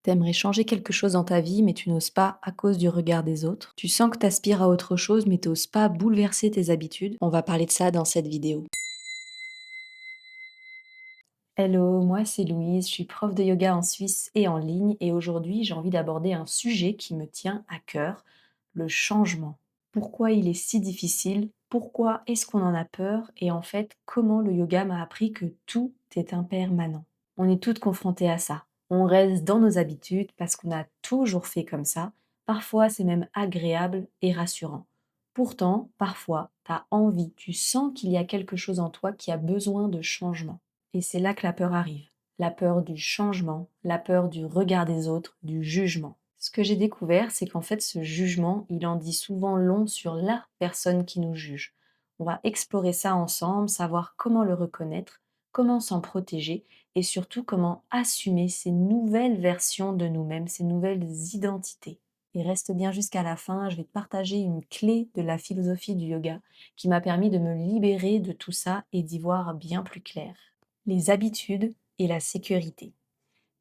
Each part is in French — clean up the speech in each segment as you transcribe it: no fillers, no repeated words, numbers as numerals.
T'aimerais changer quelque chose dans ta vie, mais tu n'oses pas à cause du regard des autres. Tu sens que t'aspires à autre chose, mais t'oses pas bouleverser tes habitudes. On va parler de ça dans cette vidéo. Hello, moi c'est Louise, je suis prof de yoga en Suisse et en ligne, et aujourd'hui j'ai envie d'aborder un sujet qui me tient à cœur, le changement. Pourquoi il est si difficile? Pourquoi est-ce qu'on en a peur? Et en fait, comment le yoga m'a appris que tout est impermanent. On est toutes confrontées à ça. On reste dans nos habitudes parce qu'on a toujours fait comme ça. Parfois, c'est même agréable et rassurant. Pourtant, parfois, tu as envie, tu sens qu'il y a quelque chose en toi qui a besoin de changement. Et c'est là que la peur arrive. La peur du changement, la peur du regard des autres, du jugement. Ce que j'ai découvert, c'est qu'en fait, ce jugement, il en dit souvent long sur la personne qui nous juge. On va explorer ça ensemble, savoir comment le reconnaître, comment s'en protéger et surtout comment assumer ces nouvelles versions de nous-mêmes, ces nouvelles identités. Et reste bien jusqu'à la fin, je vais te partager une clé de la philosophie du yoga qui m'a permis de me libérer de tout ça et d'y voir bien plus clair. Les habitudes et la sécurité.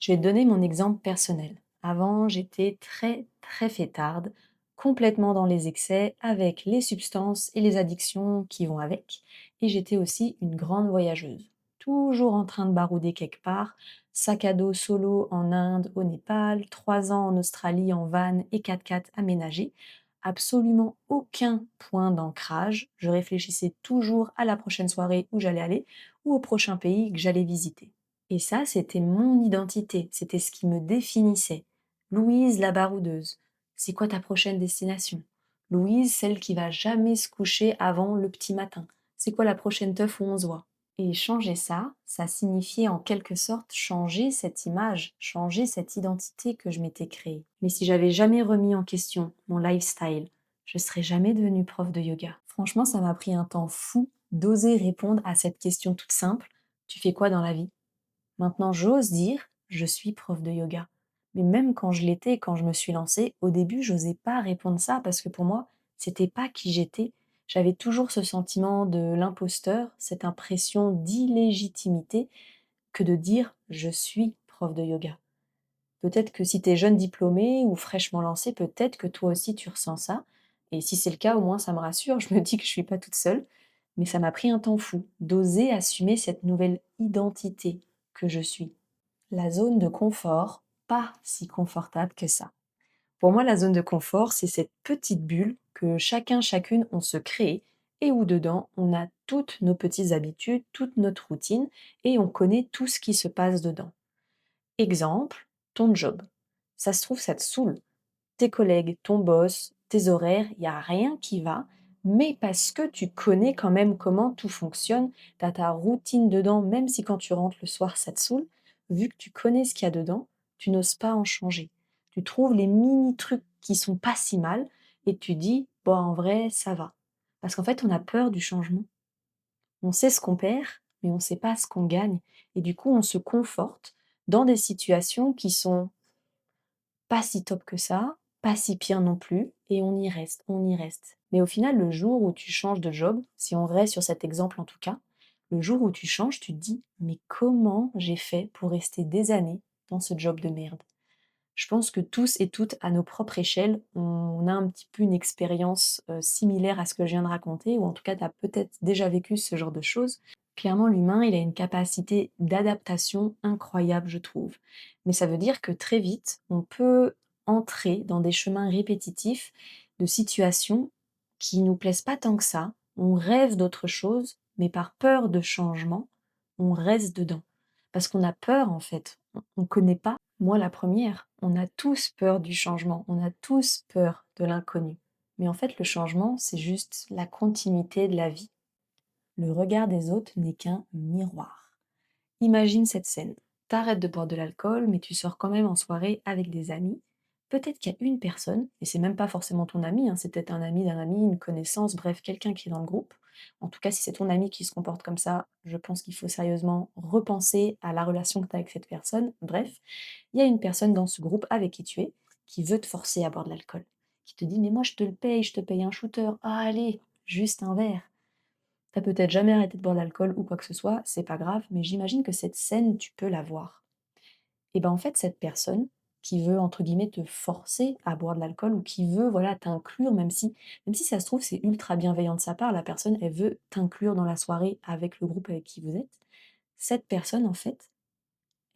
Je vais te donner mon exemple personnel. Avant, j'étais très fêtarde, complètement dans les excès, avec les substances et les addictions qui vont avec. Et j'étais aussi une grande voyageuse. Toujours en train de barouder quelque part, sac à dos solo en Inde, au Népal, 3 ans en Australie en van et 4x4 aménagé. Absolument aucun point d'ancrage. Je réfléchissais toujours à la prochaine soirée où j'allais aller ou au prochain pays que j'allais visiter. Et ça, c'était mon identité, c'était ce qui me définissait. Louise la baroudeuse. C'est quoi ta prochaine destination? Louise, celle qui va jamais se coucher avant le petit matin. C'est quoi la prochaine teuf où on se voit? Et changer ça, ça signifiait en quelque sorte changer cette image, changer cette identité que je m'étais créée. Mais si j'avais jamais remis en question mon lifestyle, je serais jamais devenue prof de yoga. Franchement, ça m'a pris un temps fou d'oser répondre à cette question toute simple. Tu fais quoi dans la vie? Maintenant, j'ose dire, je suis prof de yoga. Mais même quand je l'étais, quand je me suis lancée, au début, j'osais pas répondre ça parce que pour moi, c'était pas qui j'étais. J'avais toujours ce sentiment de l'imposteur, cette impression d'illégitimité que de dire je suis prof de yoga. Peut-être que si tu es jeune diplômé ou fraîchement lancé, peut-être que toi aussi tu ressens ça. Et si c'est le cas, au moins ça me rassure, je me dis que je suis pas toute seule. Mais ça m'a pris un temps fou d'oser assumer cette nouvelle identité que je suis. La zone de confort, pas si confortable que ça. Pour moi, la zone de confort, c'est cette petite bulle que chacun, chacune, on se crée et où dedans, on a toutes nos petites habitudes, toute notre routine et on connaît tout ce qui se passe dedans. Exemple, ton job. Ça se trouve, ça te saoule. Tes collègues, ton boss, tes horaires, il n'y a rien qui va, mais parce que tu connais quand même comment tout fonctionne, tu as ta routine dedans, même si quand tu rentres le soir, ça te saoule, vu que tu connais ce qu'il y a dedans, tu n'oses pas en changer. Tu trouves les mini trucs qui sont pas si mal et tu dis, bon, en vrai, ça va. Parce qu'en fait, on a peur du changement. On sait ce qu'on perd, mais on ne sait pas ce qu'on gagne. Et du coup, on se conforte dans des situations qui sont pas si top que ça, pas si pire non plus, et on y reste, on y reste. Mais au final, le jour où tu changes de job, si on reste sur cet exemple en tout cas, le jour où tu changes, tu te dis, mais comment j'ai fait pour rester des années dans ce job de merde? Je pense que tous et toutes, à nos propres échelles, on a un petit peu une expérience similaire à ce que je viens de raconter, ou en tout cas, tu as peut-être déjà vécu ce genre de choses. Clairement, l'humain, il a une capacité d'adaptation incroyable, je trouve. Mais ça veut dire que très vite, on peut entrer dans des chemins répétitifs de situations qui nous plaisent pas tant que ça. On rêve d'autre chose, mais par peur de changement, on reste dedans. Parce qu'on a peur, en fait. On ne connaît pas. Moi, la première. On a tous peur du changement. On a tous peur de l'inconnu. Mais en fait, le changement, c'est juste la continuité de la vie. Le regard des autres n'est qu'un miroir. Imagine cette scène. T'arrêtes de boire de l'alcool, mais tu sors quand même en soirée avec des amis. Peut-être qu'il y a une personne, et c'est même pas forcément ton ami, hein, c'est peut-être un ami d'un ami, une connaissance, bref, quelqu'un qui est dans le groupe. En tout cas, si c'est ton ami qui se comporte comme ça, je pense qu'il faut sérieusement repenser à la relation que tu as avec cette personne. Bref, il y a une personne dans ce groupe avec qui tu es, qui veut te forcer à boire de l'alcool, qui te dit mais moi je te le paye, je te paye un shooter, ah allez, juste un verre. T'as peut-être jamais arrêté de boire de l'alcool ou quoi que ce soit, c'est pas grave, mais j'imagine que cette scène, tu peux la voir. Et ben en fait, cette personne, qui veut entre guillemets «te forcer» à boire de l'alcool ou qui veut, voilà, t'inclure même si ça se trouve c'est ultra bienveillant de sa part, la personne elle veut t'inclure dans la soirée avec le groupe avec qui vous êtes. Cette personne en fait,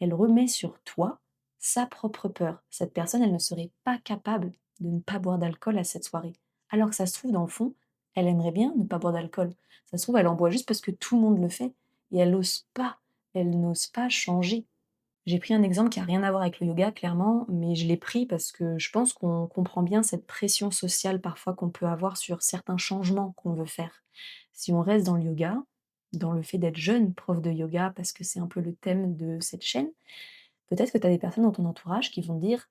elle remet sur toi sa propre peur. Cette personne, elle ne serait pas capable de ne pas boire d'alcool à cette soirée. Alors que ça se trouve, dans le fond, elle aimerait bien ne pas boire d'alcool. Ça se trouve, elle en boit juste parce que tout le monde le fait et elle n'ose pas changer. J'ai pris un exemple qui a rien à voir avec le yoga, clairement, mais je l'ai pris parce que je pense qu'on comprend bien cette pression sociale parfois qu'on peut avoir sur certains changements qu'on veut faire. Si on reste dans le yoga, dans le fait d'être jeune prof de yoga, parce que c'est un peu le thème de cette chaîne, peut-être que tu as des personnes dans ton entourage qui vont te dire: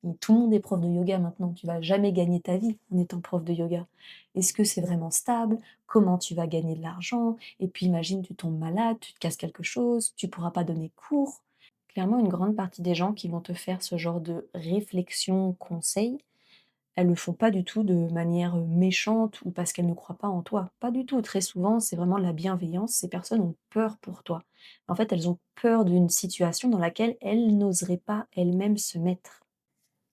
«Mais tout le monde est prof de yoga maintenant, tu vas jamais gagner ta vie en étant prof de yoga. Est-ce que c'est vraiment stable? Comment tu vas gagner de l'argent? Et puis imagine, tu tombes malade, tu te casses quelque chose, tu pourras pas donner cours». Clairement, une grande partie des gens qui vont te faire ce genre de réflexion, conseil, elles le font pas du tout de manière, méchante ou parce qu'elles ne croient pas en toi. Pas du tout. Très souvent, c'est vraiment de la bienveillance. Ces personnes ont peur pour toi. En fait, elles ont peur d'une situation dans laquelle elles n'oseraient pas elles-mêmes se mettre.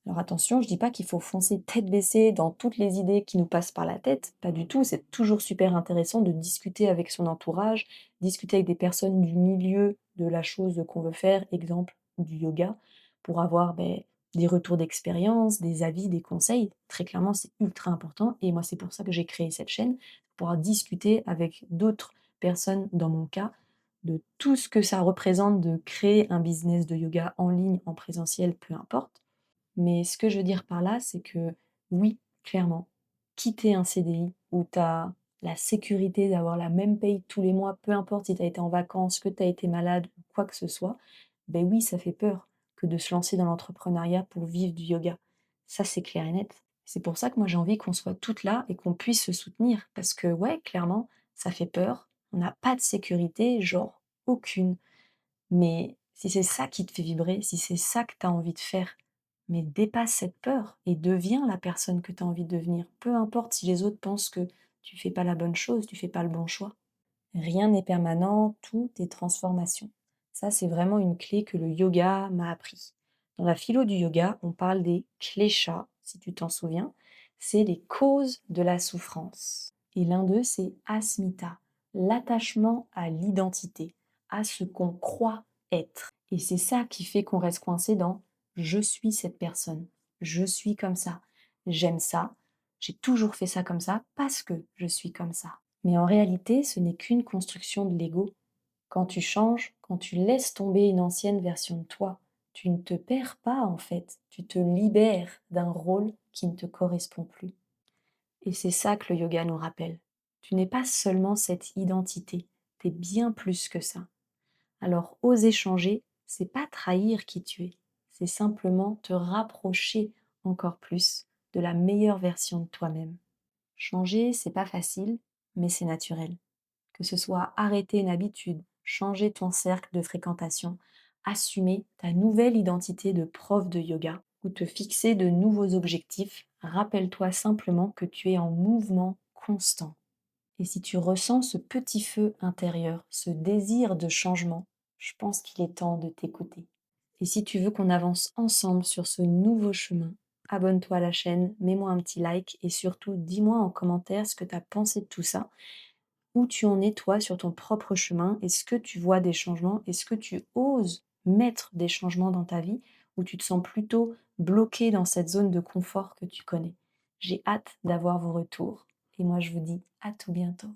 Alors attention, je dis pas qu'il faut foncer tête baissée dans toutes les idées qui nous passent par la tête, pas du tout. C'est toujours super intéressant de discuter avec son entourage, discuter avec des personnes du milieu de la chose qu'on veut faire, exemple du yoga, pour avoir des retours d'expérience, des avis, des conseils. Très clairement, c'est ultra important. Et moi, c'est pour ça que j'ai créé cette chaîne, pour pouvoir discuter avec d'autres personnes, dans mon cas, de tout ce que ça représente de créer un business de yoga en ligne, en présentiel, peu importe. Mais ce que je veux dire par là, c'est que oui, clairement, quitter un CDI où tu as la sécurité d'avoir la même paye tous les mois, peu importe si tu as été en vacances, que tu as été malade ou quoi que ce soit, ben oui, ça fait peur que de se lancer dans l'entrepreneuriat pour vivre du yoga. Ça, c'est clair et net. C'est pour ça que moi j'ai envie qu'on soit toutes là et qu'on puisse se soutenir. Parce que ouais, clairement, ça fait peur. On n'a pas de sécurité, genre aucune. Mais si c'est ça qui te fait vibrer, si c'est ça que tu as envie de faire, mais dépasse cette peur et deviens la personne que tu as envie de devenir. Peu importe si les autres pensent que tu fais pas la bonne chose, tu fais pas le bon choix. Rien n'est permanent, tout est transformation. Ça, c'est vraiment une clé que le yoga m'a appris. Dans la philo du yoga, on parle des kleshas, si tu t'en souviens. C'est les causes de la souffrance. Et l'un d'eux, c'est asmita, l'attachement à l'identité, à ce qu'on croit être. Et c'est ça qui fait qu'on reste coincé dans je suis cette personne, je suis comme ça, j'aime ça, j'ai toujours fait ça comme ça parce que je suis comme ça. Mais en réalité, ce n'est qu'une construction de l'ego. Quand tu changes, quand tu laisses tomber une ancienne version de toi, tu ne te perds pas en fait, tu te libères d'un rôle qui ne te correspond plus. Et c'est ça que le yoga nous rappelle. Tu n'es pas seulement cette identité, tu es bien plus que ça. Alors oser changer, c'est pas trahir qui tu es, c'est simplement te rapprocher encore plus de la meilleure version de toi-même. Changer, c'est pas facile, mais c'est naturel. Que ce soit arrêter une habitude, changer ton cercle de fréquentation, assumer ta nouvelle identité de prof de yoga ou te fixer de nouveaux objectifs, rappelle-toi simplement que tu es en mouvement constant. Et si tu ressens ce petit feu intérieur, ce désir de changement, je pense qu'il est temps de t'écouter. Et si tu veux qu'on avance ensemble sur ce nouveau chemin, abonne-toi à la chaîne, mets-moi un petit like et surtout dis-moi en commentaire ce que tu as pensé de tout ça, où tu en es toi sur ton propre chemin, est-ce que tu vois des changements, est-ce que tu oses mettre des changements dans ta vie ou tu te sens plutôt bloqué dans cette zone de confort que tu connais. J'ai hâte d'avoir vos retours et moi je vous dis à tout bientôt.